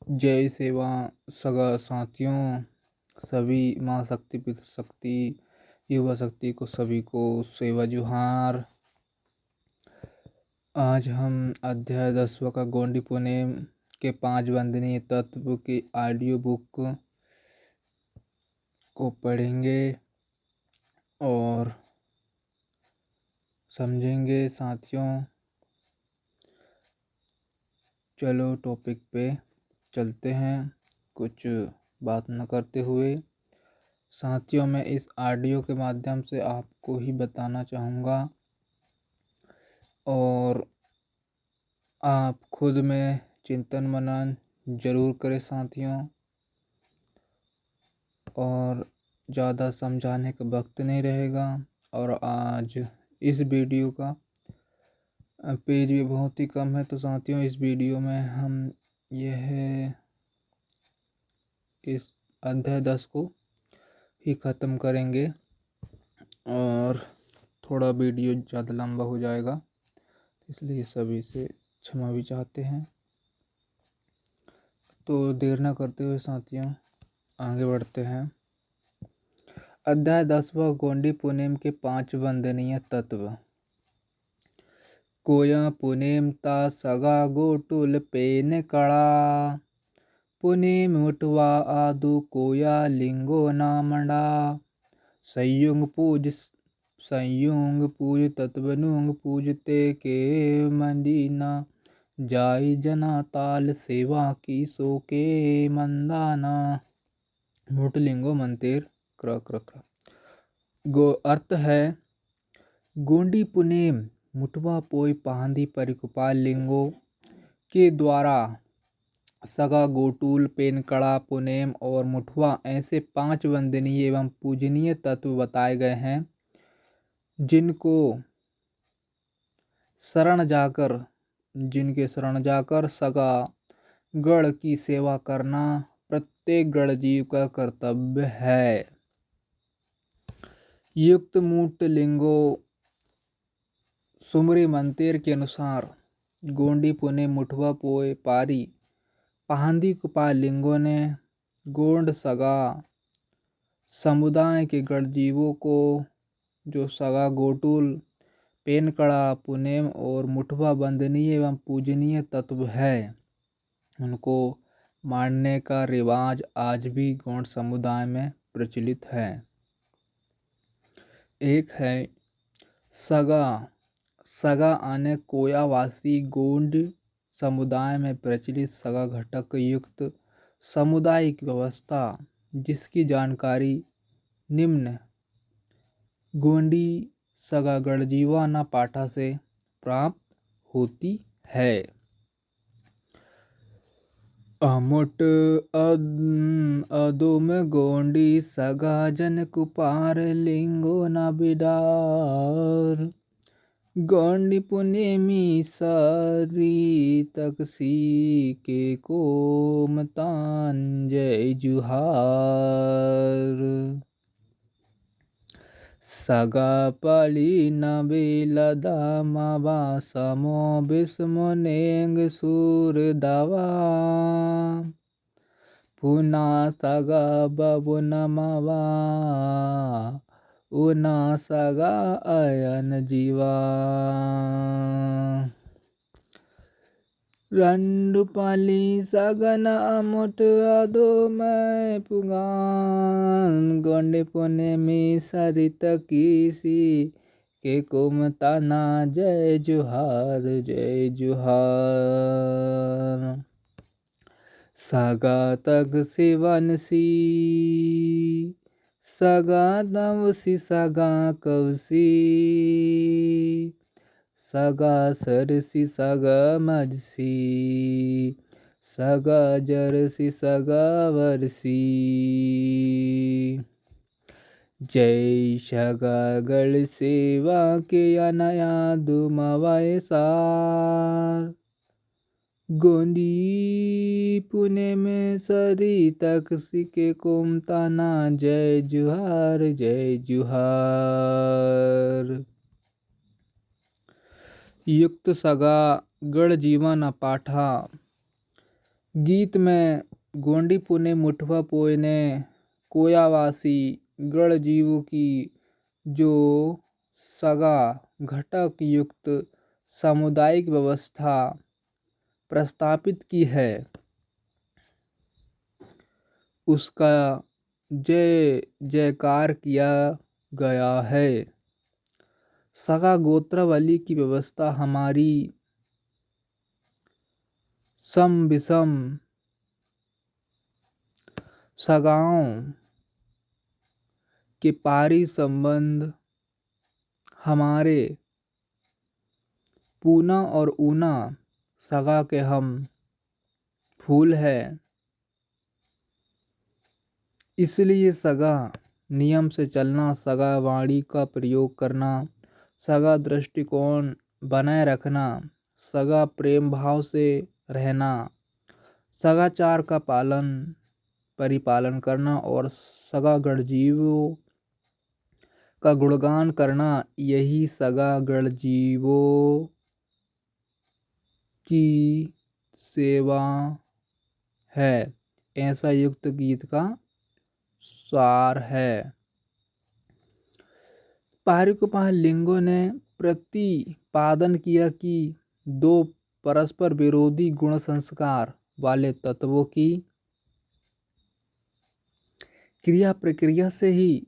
जय सेवा सगा साथियों, सभी माँ शक्ति पितृ शक्ति युवा शक्ति को सभी को सेवा जुहार। आज हम अध्याय 10वां का गोंडी पुनेम के 5 वंदनीय तत्व की ऑडियो बुक को पढ़ेंगे और समझेंगे साथियों। चलो टॉपिक पे चलते हैं कुछ बात न करते हुए। साथियों, मैं इस ऑडियो के माध्यम से आपको ही बताना चाहूँगा और आप खुद में चिंतन मनन जरूर करें साथियों। और ज़्यादा समझाने का वक्त नहीं रहेगा। और आज इस वीडियो का पेज भी बहुत ही कम है, तो साथियों इस वीडियो में हम यह इस अध्याय 10 को ही ख़त्म करेंगे और थोड़ा वीडियो ज़्यादा लंबा हो जाएगा, इसलिए सभी से क्षमा भी चाहते हैं। तो देर न करते हुए साथियों आगे बढ़ते हैं। अध्याय 10वां गोंडी पुनेम के 5 वंदनीय तत्व। कोया पुनेम ता सगा गोटुल पेन कड़ा, पुनेम मुटवा आदु कोया लिंगो नामंडा, संयुंग पूज तत्वनुंग पूजते के मंदीना, जाई जना ताल सेवा की सो के मंदाना। मुटलिंगो मंतेर क्र क्र क्र। गो अर्थ है गोंडी पुनेम मुटवा पोई पहांदी परिकुपाल लिंगो के द्वारा सगा गोटूल पेनकड़ा पुनेम और मुठवा ऐसे 5 वंदनीय एवं पूजनीय तत्व बताए गए हैं जिनके शरण जाकर सगा गढ़ की सेवा करना प्रत्येक गढ़ जीव का कर्तव्य है। युक्त मूट लिंगो सुमरी मंतेर के अनुसार गोंडी पुने मुठवा पोए पारी पहांदी कुपाल लिंगों ने गोंड सगा समुदाय के गढ़ जीवों को जो सगा गोटुल पेनकड़ा पुनेम और मुठवा वंदनीय एवं पूजनीय तत्व है उनको मानने का रिवाज आज भी गोंड समुदाय में प्रचलित है। एक है सगा आने कोयावासी गोंड समुदाय में प्रचलित सगा घटक युक्त सामुदायिक व्यवस्था, जिसकी जानकारी निम्न गोंडी सगा गढ़जीवाना पाठा से प्राप्त होती है। अमुट अदुम गोंडी सगा जन कुपार लिंगो न बिडार, गोंडी पुनेमी सारी तकसी के कोमतान जय जुहार। सगा पली नबीलदा मावा समो बिस्मो नेंग सूर दवा, पुना सगा बबु नमवा उना सगा अयन जीवा। रंडुपाली सगन अमुट अदो मैं पुगान, गोंडे पुने में सरित किसी के कुमताना जय जुहार जय जुहार। सगा तक सिवनसी सगा नवसी सगा कवसी, सगा सरसी सगा मजसी, सगा जरसी सगा वरसी। जय सगा गढ़ सेवा के अनया दुमवाए सार, गोंडी पुणे में सरी तक सिके कोमताना जय जुहार जय जुहार। युक्त सगा गढ़ जीवन पाठा गीत में गोंडी पुने मुठवा पोयने कोयावासी गण जीवों की जो सगा घटक युक्त सामुदायिक व्यवस्था प्रस्तापित की है उसका जय जयकार किया गया है। सगा गोत्रावली की व्यवस्था हमारी सम विषम सगाओं के पारी संबंध हमारे पूना और ऊना सगा के हम फूल है, इसलिए सगा नियम से चलना, सगा वाणी का प्रयोग करना, सगा दृष्टिकोण बनाए रखना, सगा प्रेम भाव से रहना, सगाचार का पालन परिपालन करना और सगा गणजीवों का गुणगान करना, यही सगा गणजीवों की सेवा है। ऐसा युक्त गीत का सार है। पारिकोपाल लिंगों ने प्रतिपादन किया कि दो परस्पर विरोधी गुण संस्कार वाले तत्वों की क्रिया प्रक्रिया से ही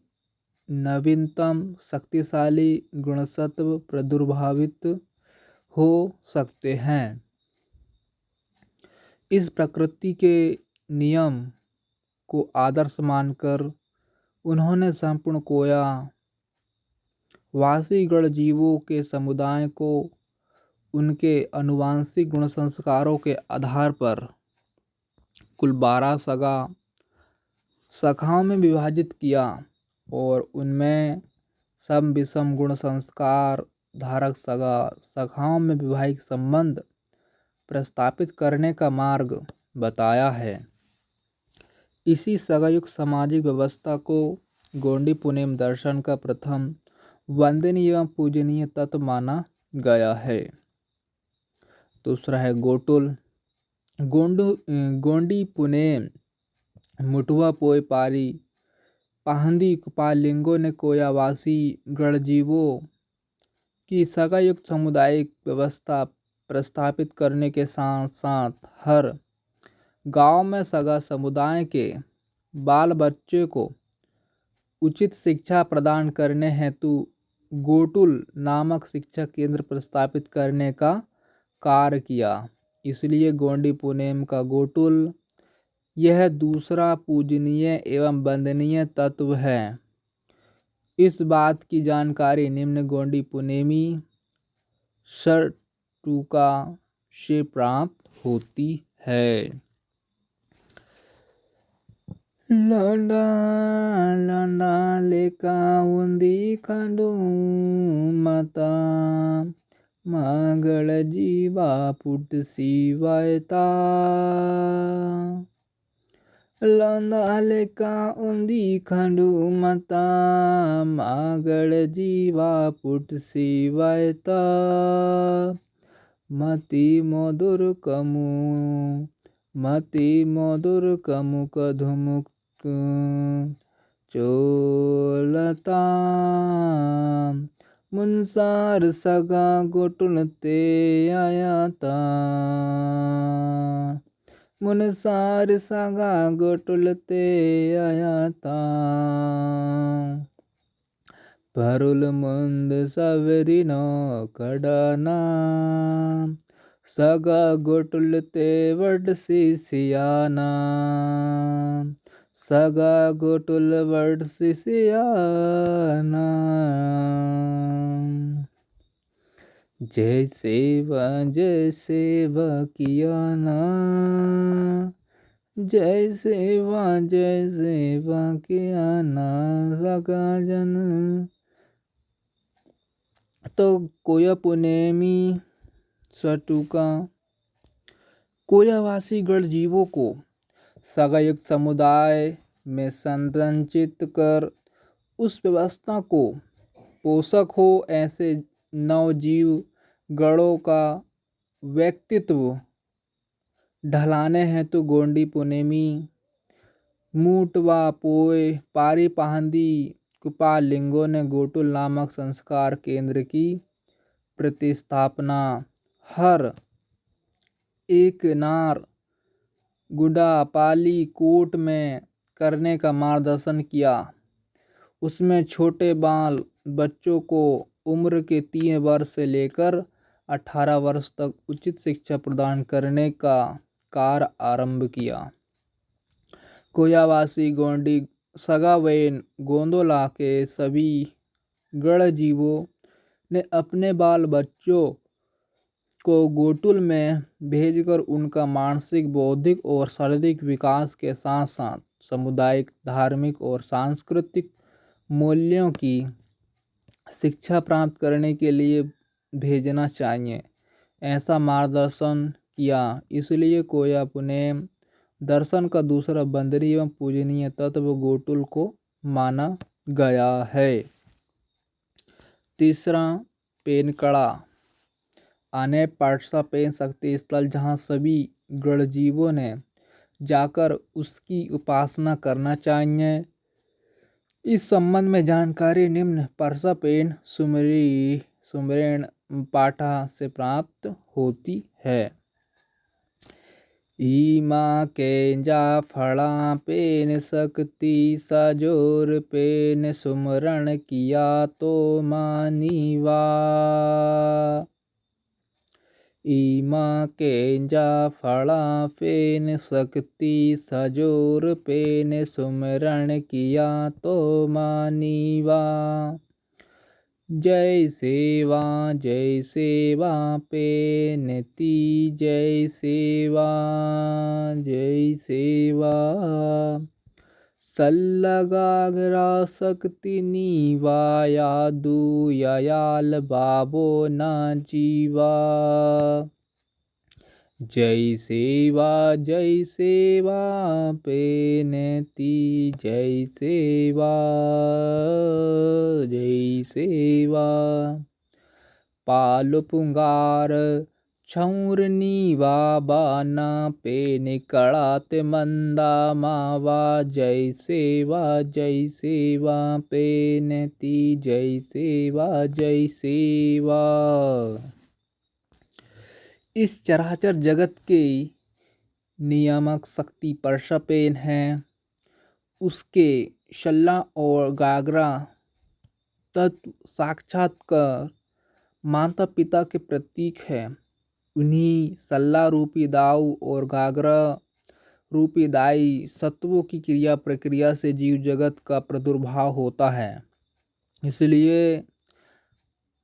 नवीनतम शक्तिशाली गुणसत्व प्रादुर्भावित हो सकते हैं। इस प्रकृति के नियम को आदर्श मानकर उन्होंने संपूर्ण कोया वासी गण जीवों के समुदाय को उनके अनुवांशिक गुण संस्कारों के आधार पर कुल 12 सगा शाखाओं में विभाजित किया और उनमें सम विषम गुण संस्कार धारक सगा शाखाओं में वैवाहिक संबंध प्रस्तापित करने का मार्ग बताया है। इसी सगायुक्त सामाजिक व्यवस्था को गोंडी पुनेम दर्शन का प्रथम वंदनीय एवं पूजनीय तत्व माना गया है। दूसरा है गोटुल। गोंडी पुनेम मुठवा पोय पारी पाहंदी कुपाल लिंगों ने कोयावासी गणजीवों की सगायुक्त सामुदायिक व्यवस्था प्रस्तापित करने के साथ साथ हर गांव में सगा समुदाय के बाल बच्चे को उचित शिक्षा प्रदान करने हेतु गोटुल नामक शिक्षा केंद्र प्रस्तापित करने का कार्य किया। इसलिए गोंडी पुनेम का गोटुल यह दूसरा पूजनीय एवं वंदनीय तत्व है। इस बात की जानकारी निम्न गोंडी पुनेमी शर्टुका से प्राप्त होती है। लौंडा लौंडा लेका उंदी खंडू माता मागड़ जीवा पुट सिवायता। लौंडा लेका उंदी खंडू माता मागड़ जीवा पुट सिवायता। मति मोदुर कमु कधुमुक चोलता। मुनसार सगा गोटुलते आयाता। मुनसार सगा गोटुलते आयाता। परुल मुंद सवरिनो कडाना। सगा गोटुलते वड सियाना। सगा गोटुल वड सियाना। जय सेवा किया ना। जय सेवा किया ना सगा जन। तो कोया पुनेमी शर्टुका कोयावासी गण जीवों को सगायुक्त समुदाय में संरचित कर उस व्यवस्था को पोषक हो ऐसे नवजीव गणों का व्यक्तित्व ढलाने हैं तो गोंडी पुनेमी, मूटवा पोए पारी पहांदी कुपाल लिंगों ने गोटुल नामक संस्कार केंद्र की प्रतिस्थापना हर एक नार गुडा पाली कोट में करने का मार्गदर्शन किया। उसमें छोटे बाल बच्चों को उम्र के 3 वर्ष से लेकर 18 वर्ष तक उचित शिक्षा प्रदान करने का कार्य आरंभ किया। कोयावासी गोंडी सगावेन गोंदोला के सभी गढ़जीवों ने अपने बाल बच्चों को गोटुल में भेजकर उनका मानसिक, बौद्धिक और शारीरिक विकास के साथ साथ सामुदायिक, धार्मिक और सांस्कृतिक मूल्यों की शिक्षा प्राप्त करने के लिए भेजना चाहिए, ऐसा मार्गदर्शन किया। इसलिए कोया पुनेम दर्शन का दूसरा वंदनीय एवं पूजनीय तत्व गोटुल को माना गया है। तीसरा, पेनकड़ा आने पाठसा पेन शक्ति स्थल, जहाँ सभी गढ़जीवों ने जाकर उसकी उपासना करना चाहिए। इस संबंध में जानकारी निम्न परसा पेन सुमरेण पाठा से प्राप्त होती है। ईमा केंजा फड़ा पेन शक्ति सजोर पेन सुमरण किया तो मानीवा। ईमा केंजा फड़ा पेन शक्ति सजोर पेन सुमरण किया तो मानीवा। जय सेवा पेनती जय सेवा सल्लगागरा शक्ति नीवाया दुयाल बाबो न जीवा। जय सेवा पेनती जय सेवा पाल पुंगार छौरनी बाबा ना पेन कड़ात मंदा मावा। जय सेवा पेनती जय सेवा। इस चराचर जगत के नियामक शक्ति परसा पेन है। उसके शल्ला और गागरा तत्व साक्षात्कार माता पिता के प्रतीक है। उन्हीं सल्ला रूपी दाऊ और गागरा रूपी दाई सत्वों की क्रिया प्रक्रिया से जीव जगत का प्रादुर्भाव होता है। इसलिए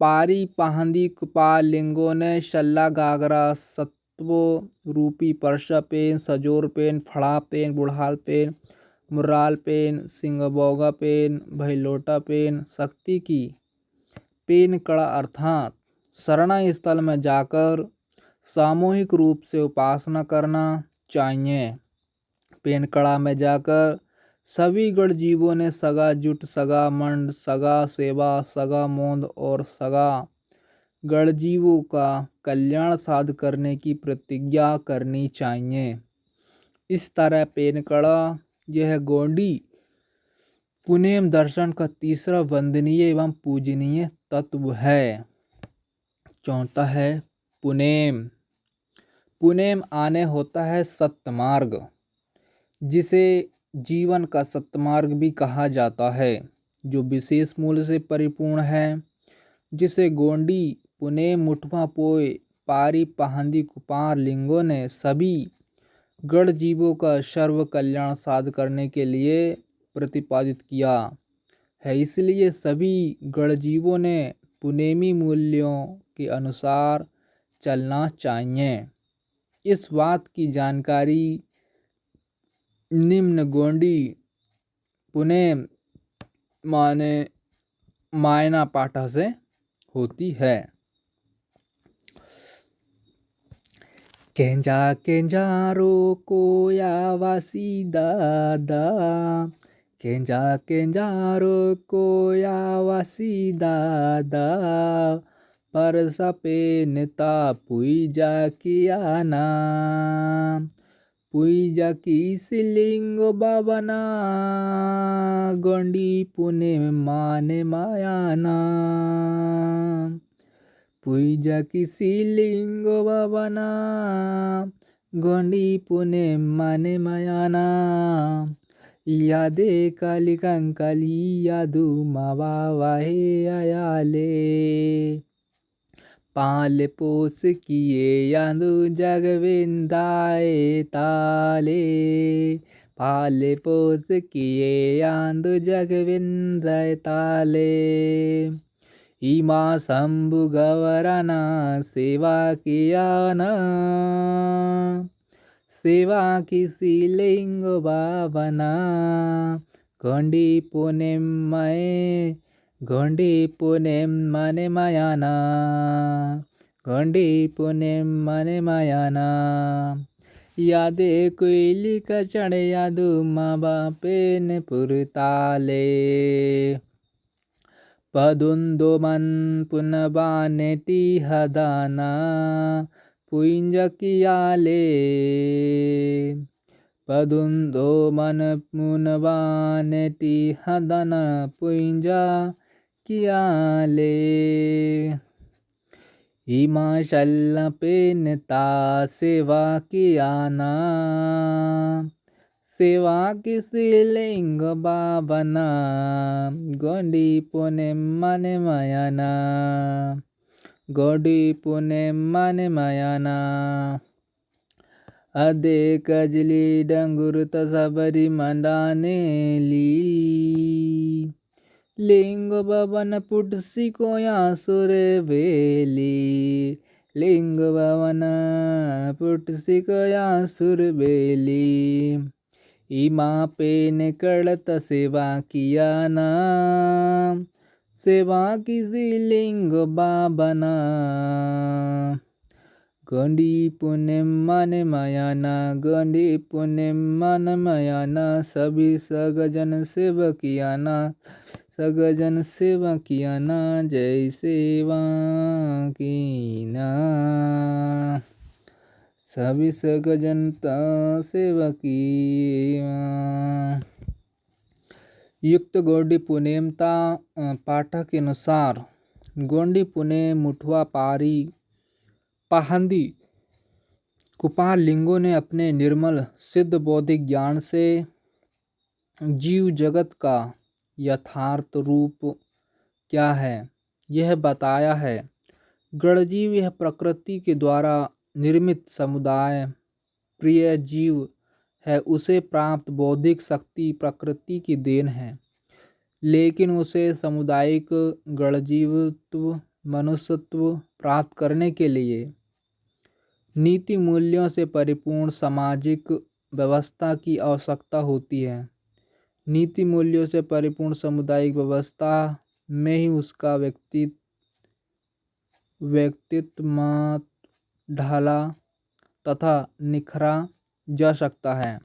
पारी पहांदी कुपाल लिंगों ने शल्ला गागरा सत्वों रूपी परसा पेन, सजोर पेन, फड़ा पेन, बुढ़ाल पेन, मुर्राल पेन, सिंगबोगा पेन, भैलोटा पेन शक्ति की पेन कड़ा अर्थात शरणा स्थल में जाकर सामूहिक रूप से उपासना करना चाहिए। पेन कड़ा में जाकर सभी गढ़जीवों ने सगा जुट, सगा मंड, सगा सेवा, सगा मोंद और सगा गढ़जीवों का कल्याण साध करने की प्रतिज्ञा करनी चाहिए। इस तरह पेनकड़ा यह गोंडी पुनेम दर्शन का तीसरा वंदनीय एवं पूजनीय तत्व है। चौथा है पुनेम। पुनेम आने होता है सत्मार्ग, जिसे जीवन का सत्मार्ग भी कहा जाता है, जो विशेष मूल्य से परिपूर्ण है, जिसे गोंडी पुनेम मुठवा पोए पारी पहांदी कुपार लिंगों ने सभी गढ़जीवों का सर्व कल्याण साध करने के लिए प्रतिपादित किया है। इसलिए सभी गढ़जीवों ने पुनेमी मूल्यों के अनुसार चलना चाहिए। इस बात की जानकारी निम्न गोंडी पुनेम मायना पाठा से होती है। केंजा केंजारो कोयावासी दादा, केंजारो कोयावासी दादा, परस पे नेता पूजा किया ना, पूजा की सिलिंग बाबना, गोंडी पुणे माने मायाना, पूजा की सिलिंग बाबना, गोंडी पुणे माने मायाना, यादे काली कंकाली यादू मावा वाहे आयाले, पाल पोस किए यादू जगविंदाए ताले, पाल पोस किए यादू जगविंदाए ताले, इमा शंभु गवरना सेवा किया ना, सेवा की सिलिंग बाबना, गोंडी पुणे मय, गोंडी पुणे माने मायाना, गोंडी पुणे माने मायाना, यादे कोयली का चढ़ यादू माँ बापे ने पुरताले, पदुंदो मन पुनबाने टी हदाना, पुंज कियाले, पदुंदो मन पुनबाने टी हदाना, पुंजा कियाले, हिमाचल पे नेता सेवा किया ना, सेवा की सिलिंग बाबना, गोंडी पुणे माने मायाना, गोंडी पुणे माने मायाना, अदे कजली डंगुर तसबरी मंडाने ली, लिंग भवन पुटसी कोया सुर बेली, लिंग भवन पुटसी कोया सुर बेली, इमा पे ने कड़त सेवा किया ना, सेवा किसी लिंग बाबना, गोंडी पुणे माने मायाना, गोंडी पुणे मन मायाना, सभी सगजन सेवा किया ना, सगजन सेवा किया ना, जय सेवा की ना, सभी सगजनता सेवा की। युक्त गोंडी पुणेमता पाठक के अनुसार गोंडी पुणे मुठवा पारी पाहंदी कुपाल लिंगों ने अपने निर्मल सिद्ध बौद्धिक ज्ञान से जीव जगत का यथार्थ रूप क्या है यह बताया है। गणजीव यह प्रकृति के द्वारा निर्मित समुदाय प्रिय जीव है, उसे प्राप्त बौद्धिक शक्ति प्रकृति की देन है, लेकिन उसे सामुदायिक गणजीवत्व मनुष्यत्व प्राप्त करने के लिए नीति मूल्यों से परिपूर्ण सामाजिक व्यवस्था की आवश्यकता होती है। नीति मूल्यों से परिपूर्ण सामुदायिक व्यवस्था में ही उसका व्यक्तित्व ढाला तथा निखरा जा सकता है।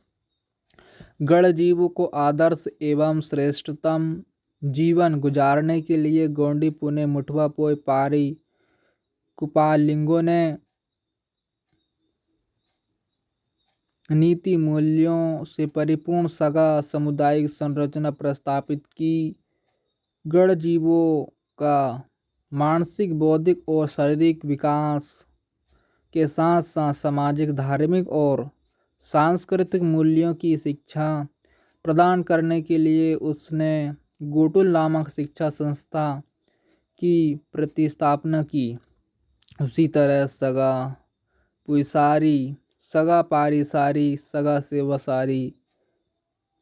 गण जीवों को आदर्श एवं श्रेष्ठतम जीवन गुजारने के लिए गोंडी पुणे मुठवा पोय पारी कुपाल लिंगों ने नीति मूल्यों से परिपूर्ण सगा सामुदायिक संरचना प्रस्तापित की। गण जीवों का मानसिक बौद्धिक और शारीरिक विकास के साथ साथ सामाजिक धार्मिक और सांस्कृतिक मूल्यों की शिक्षा प्रदान करने के लिए उसने गुरुकुल नामक शिक्षा संस्था की प्रतिस्थापना की। उसी तरह सगा पुईसारी सगा पारीसारी सगा सेवासारी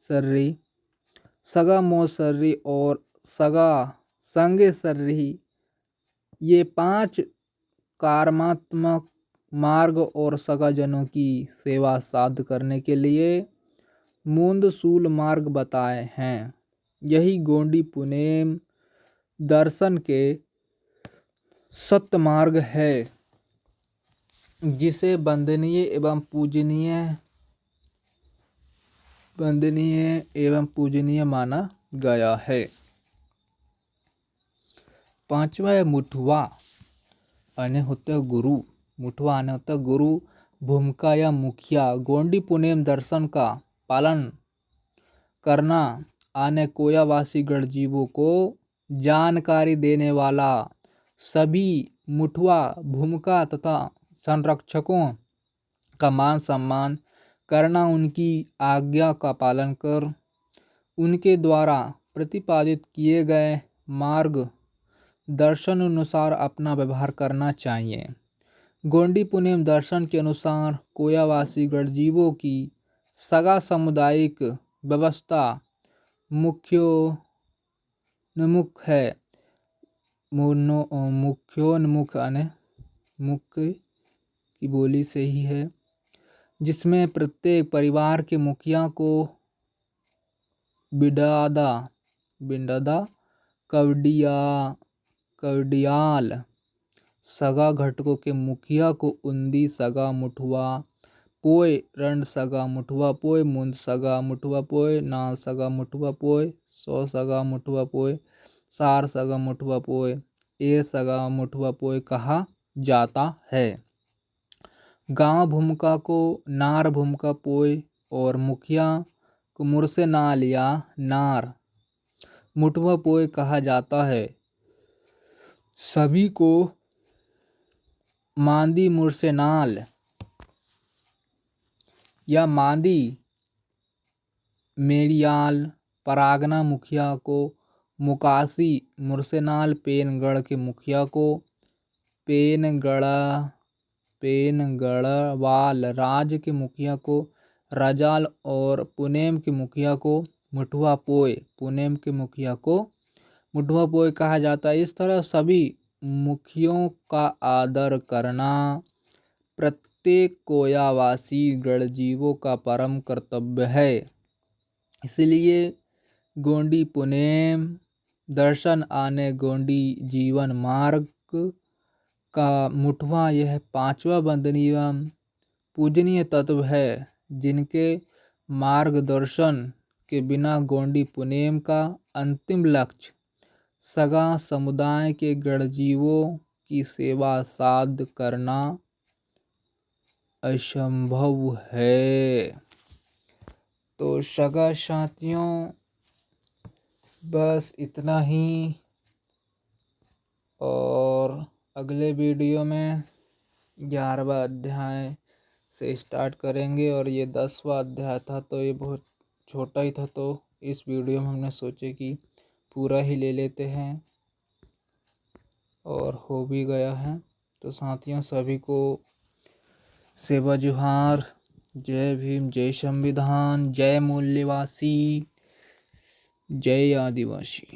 सर्री सगा मोसर्री और सगा संगे सर्री ये 5 कर्मात्मक मार्ग और सगाजनों की सेवा साध करने के लिए मूंदशूल मार्ग बताए हैं। यही गोंडी पुणेम दर्शन के सत्य मार्ग है, जिसे वंदनीय एवं पूजनीय माना गया है। 5वां मुठवा आने होता है गुरु, मुठवा आने होता है गुरु, भूमिका या मुखिया। गोंडी पुनेम दर्शन का पालन करना आने कोयावासी गढ़जीवों को जानकारी देने वाला। सभी मुठवा भूमिका तथा संरक्षकों का मान सम्मान करना, उनकी आज्ञा का पालन कर उनके द्वारा प्रतिपादित किए गए मार्ग दर्शन अनुसार अपना व्यवहार करना चाहिए। गोंडी पुनेम दर्शन के अनुसार कोयावासी गढ़जीवों की सगा सामुदायिक व्यवस्था मुख्योन्मुख है। मुख्योन्मुख आने मुख्य की बोली से ही है, जिसमें प्रत्येक परिवार के मुखिया को बिडादा कवडियाल, सगा घटकों के मुखिया को उंदी सगा मुठवा पोय, रंड सगा मुठवा पोय, मुंद सगा मुठवा पोय, नाल सगा मुठवा पोय, सौ सगा मुठवा पोय, सार सगा मुठवा पोय, एर सगा मुठवा पोय कहा जाता है। गांव भूमिका को नार भूमिका पोय और मुखिया को मुरसे नाल या नार मुठवा पोय कहा जाता है। सभी को मांदी मुरसे नाल या मांदी मेड़ियाल, परागना मुखिया को मुकासी मुरसेनाल, पेनगढ़ के मुखिया को पेनगढ़वाल, राज के मुखिया को रजाल और पुनेम के मुखिया को मुठवा पोय, पुनेम के मुखिया को मुठवा पोय कहा जाता है। इस तरह सभी मुखियों का आदर करना प्रत्येक कोयावासी गढ़जीवों का परम कर्तव्य है। इसलिए गोंडी पुनेम दर्शन आने गोंडी जीवन मार्ग का मुठवा यह पांचवा वंदनीय पूजनीय तत्व है, जिनके मार्गदर्शन के बिना गोंडी पुनेम का अंतिम लक्ष्य सगा समुदाय के गढ़जीवों की सेवा साध करना असंभव है। तो सगा साथियों, बस इतना ही, और अगले वीडियो में 11वां अध्याय से स्टार्ट करेंगे। और ये 10वां अध्याय था, तो ये बहुत छोटा ही था, तो इस वीडियो में हमने सोचे कि पूरा ही ले लेते हैं, और हो भी गया है। तो साथियों, सभी को सेवा जोहार। जय भीम, जय संविधान, जय मूल्यवासी, जय आदिवासी।